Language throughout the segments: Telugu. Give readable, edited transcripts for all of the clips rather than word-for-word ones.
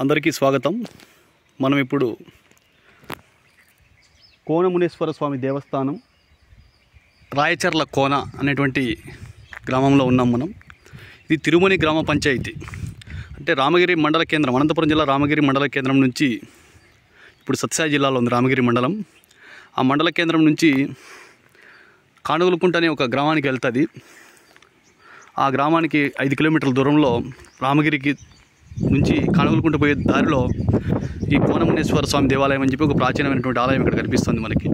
అందరికీ స్వాగతం. మనం ఇప్పుడు కోనమునేశ్వర స్వామి దేవస్థానం రాయచర్ల కోన అనేటువంటి గ్రామంలో ఉన్నాం మనం. ఇది తిరుమణి గ్రామ పంచాయతీ. అంటే రామగిరి మండల కేంద్రం, అనంతపురం జిల్లా రామగిరి మండల కేంద్రం నుంచి, ఇప్పుడు సత్యసాయి జిల్లాలో ఉంది రామగిరి మండలం. ఆ మండల కేంద్రం నుంచి కానుగులకుంట అనే ఒక గ్రామానికి వెళ్తుంది. ఆ గ్రామానికి 5 కిలోమీటర్ల దూరంలో రామగిరికి నుంచి కానుగులకుంట పోయే దారిలో ఈ కోనమునేశ్వర స్వామి దేవాలయం అని చెప్పి ఒక ప్రాచీనమైనటువంటి ఆలయం ఇక్కడ కనిపిస్తుంది మనకి.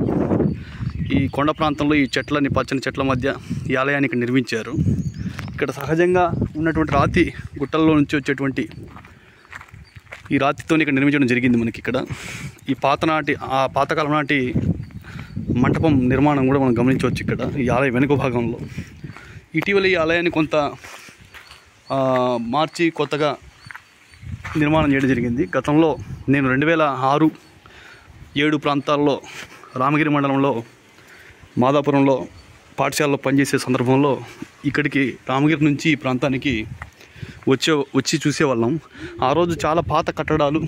ఈ కొండ ప్రాంతంలో ఈ చెట్లని, పచ్చని చెట్ల మధ్య ఈ ఆలయాన్ని ఇక్కడ నిర్మించారు. ఇక్కడ సహజంగా ఉన్నటువంటి రాతి గుట్టల్లో నుంచి వచ్చేటువంటి ఈ రాతితో ఇక్కడ నిర్మించడం జరిగింది మనకి. ఇక్కడ ఈ పాతకాలం నాటి మంటపం నిర్మాణం కూడా మనం గమనించవచ్చు ఇక్కడ ఈ ఆలయం వెనుక భాగంలో. ఇటీవల ఈ ఆలయాన్ని కొంత మార్చి కొత్తగా నిర్మాణం చేయడం జరిగింది. గతంలో నేను 2006-7 ప్రాంతాల్లో రామగిరి మండలంలో మాదాపురంలో పాఠశాలలో పనిచేసే సందర్భంలో ఇక్కడికి రామగిరి నుంచి ఈ ప్రాంతానికి వచ్చి చూసేవాళ్ళం. ఆ రోజు చాలా పాత కట్టడాలు,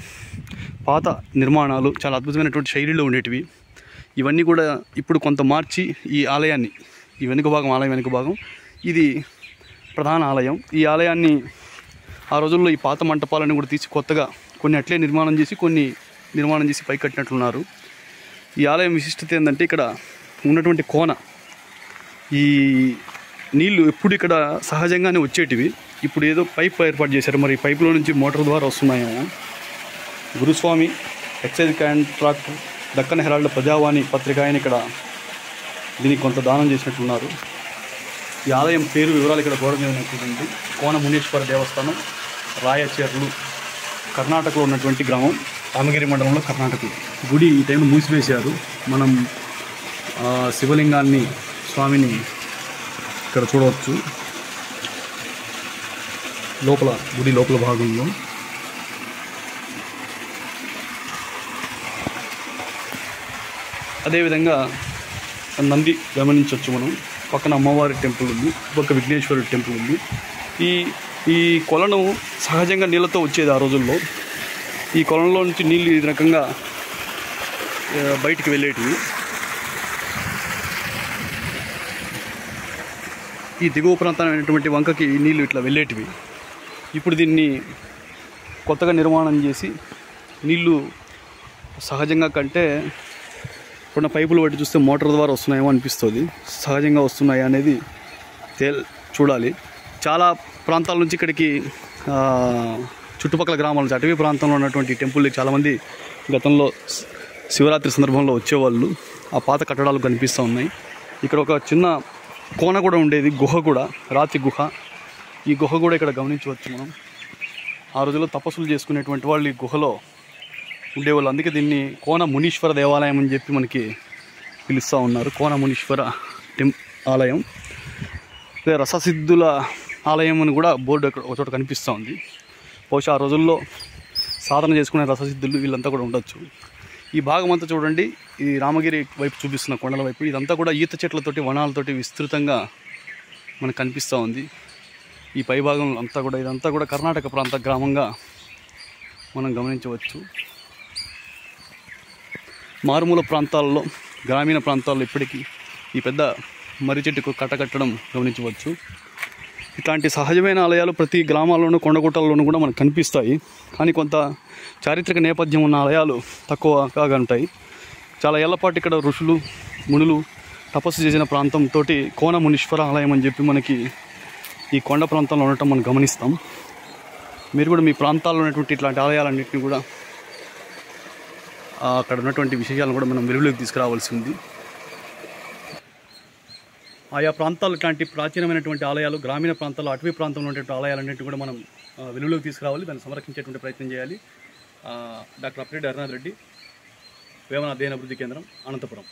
పాత నిర్మాణాలు చాలా అద్భుతమైనటువంటి శైలిలో ఉండేటివి. ఇవన్నీ కూడా ఇప్పుడు కొంత మార్చి ఈ ఆలయాన్ని, ఈ ఆలయం వెనుక భాగం ఇది ప్రధాన ఆలయం. ఈ ఆలయాన్ని ఆ రోజుల్లో ఈ పాత మంటపాలను కూడా తీసి కొత్తగా కొన్ని అట్లే నిర్మాణం చేసి పై కట్టినట్లున్నారు. ఈ ఆలయం విశిష్టత ఏంటంటే ఇక్కడ ఉన్నటువంటి కోన, ఈ నీళ్లు ఎప్పుడు ఇక్కడ సహజంగానే వచ్చేటివి. ఇప్పుడు ఏదో పైప్ ఏర్పాటు చేశారు. మరి ఈ పైపులో నుంచి మోటార్ ద్వారా వస్తున్నాయేమో. గురుస్వామి ఎక్సైజ్ కాంట్రాక్టర్ దక్కన్ హెరాల్డ్ ప్రజావాణి పత్రిక ఆయన ఇక్కడ దీనికి కొంత దానం చేసినట్లున్నారు. ఈ ఆలయం పేరు వివరాలు ఇక్కడ గౌరవించినటువంటి కోనమునేశ్వర దేవస్థానం, రాయచర్లు, కర్ణాటకలో ఉన్నటువంటి గ్రామం, రామగిరి మండలంలో కర్ణాటకలో. గుడి ఈ టైంలో మూసివేశారు. మనం శివలింగాన్ని, స్వామిని ఇక్కడ చూడవచ్చు గుడి లోపల భాగంలో. అదేవిధంగా నంది గమనించవచ్చు మనం. పక్కన అమ్మవారి టెంపుల్ ఉంది, పక్క విఘ్నేశ్వరుడి టెంపుల్ ఉంది. ఈ కొలను సహజంగా నీళ్ళతో వచ్చేది ఆ రోజుల్లో. ఈ కొలంలో నుంచి నీళ్ళు ఈ రకంగా బయటికి వెళ్ళేటివి. ఈ దిగువ ప్రాంతమైనటువంటి వంకకి నీళ్ళు ఇట్లా వెళ్ళేటివి. ఇప్పుడు దీన్ని కొత్తగా నిర్మాణం చేసి నీళ్ళు సహజంగా కంటే ఉన్న పైపులు బట్టి చూస్తే మోటార్ ద్వారా వస్తున్నాయేమో అనిపిస్తుంది. సహజంగా వస్తున్నాయా అనేది చూడాలి. చాలా ప్రాంతాల నుంచి ఇక్కడికి చుట్టుపక్కల గ్రామాల నుంచి, అటవీ ప్రాంతంలో ఉన్నటువంటి టెంపుల్కి చాలామంది గతంలో శివరాత్రి సందర్భంలో వచ్చేవాళ్ళు. ఆ పాత కట్టడాలు కనిపిస్తూ ఉన్నాయి. ఇక్కడ ఒక చిన్న కోన కూడా ఉండేది, గుహ కూడా, రాతి గుహ. ఈ గుహ కూడా ఇక్కడ గమనించవచ్చు మనం. ఆ రోజుల్లో తపస్సులు చేసుకునేటువంటి వాళ్ళు ఈ గుహలో ఉండేవాళ్ళు. అందుకే దీన్ని కోనమునీశ్వర దేవాలయం అని చెప్పి మనకి పిలుస్తూ ఉన్నారు. కోనమునీశ్వర ఆలయం, రససిద్ధుల ఆలయం అని కూడా బోర్డు ఒక చోట కనిపిస్తూ ఉంది. బహుశా ఆ రోజుల్లో సాధన చేసుకునే రససిద్ధులు వీళ్ళంతా కూడా ఉండొచ్చు. ఈ భాగం అంతా చూడండి, ఈ రామగిరి వైపు చూపిస్తున్న కొండల వైపు ఇదంతా కూడా ఈత చెట్లతోటి, వనాలతోటి విస్తృతంగా మనకు కనిపిస్తూ ఉంది. ఈ పై భాగం అంతా కూడా, ఇదంతా కూడా కర్ణాటక ప్రాంత గ్రామంగా మనం గమనించవచ్చు. మారుమూల ప్రాంతాల్లో, గ్రామీణ ప్రాంతాల్లో ఇప్పటికీ ఈ పెద్ద మర్రి చెట్టుకు కట్టడం గమనించవచ్చు. ఇట్లాంటి సహజమైన ఆలయాలు ప్రతి గ్రామాల్లోనూ, కొండగుట్టల్లోనూ కూడా మనకు కనిపిస్తాయి. కానీ కొంత చారిత్రక నేపథ్యం ఉన్న ఆలయాలు తక్కువగా ఉంటాయి. చాలా ఏళ్లపాటు ఇక్కడ ఋషులు, మునులు తపస్సు చేసిన ప్రాంతంతో కోనమునీశ్వర ఆలయం అని చెప్పి మనకి ఈ కొండ ప్రాంతంలో ఉండటం మనం గమనిస్తాం. మీరు కూడా మీ ప్రాంతాల్లో ఉన్నటువంటి ఇట్లాంటి ఆలయాలన్నింటినీ కూడా, అక్కడ ఉన్నటువంటి విషయాలను కూడా మనం వెలుగులోకి తీసుకురావాల్సి ఉంది. ఆయా ప్రాంతాలు ఇట్లాంటి ప్రాచీనమైనటువంటి ఆలయాలు, గ్రామీణ ప్రాంతాల్లో, అటవీ ప్రాంతంలో ఉన్నటువంటి ఆలయాలన్నింటినీ కూడా మనం వెలుగులోకి తీసుకురావాలి, దాన్ని సంరక్షించేటువంటి ప్రయత్నం చేయాలి. డాక్టర్ అప్పిరెడ్డి హరినాథ్ రెడ్డి, వేమన అధ్యయన అభివృద్ధి కేంద్రం, అనంతపురం.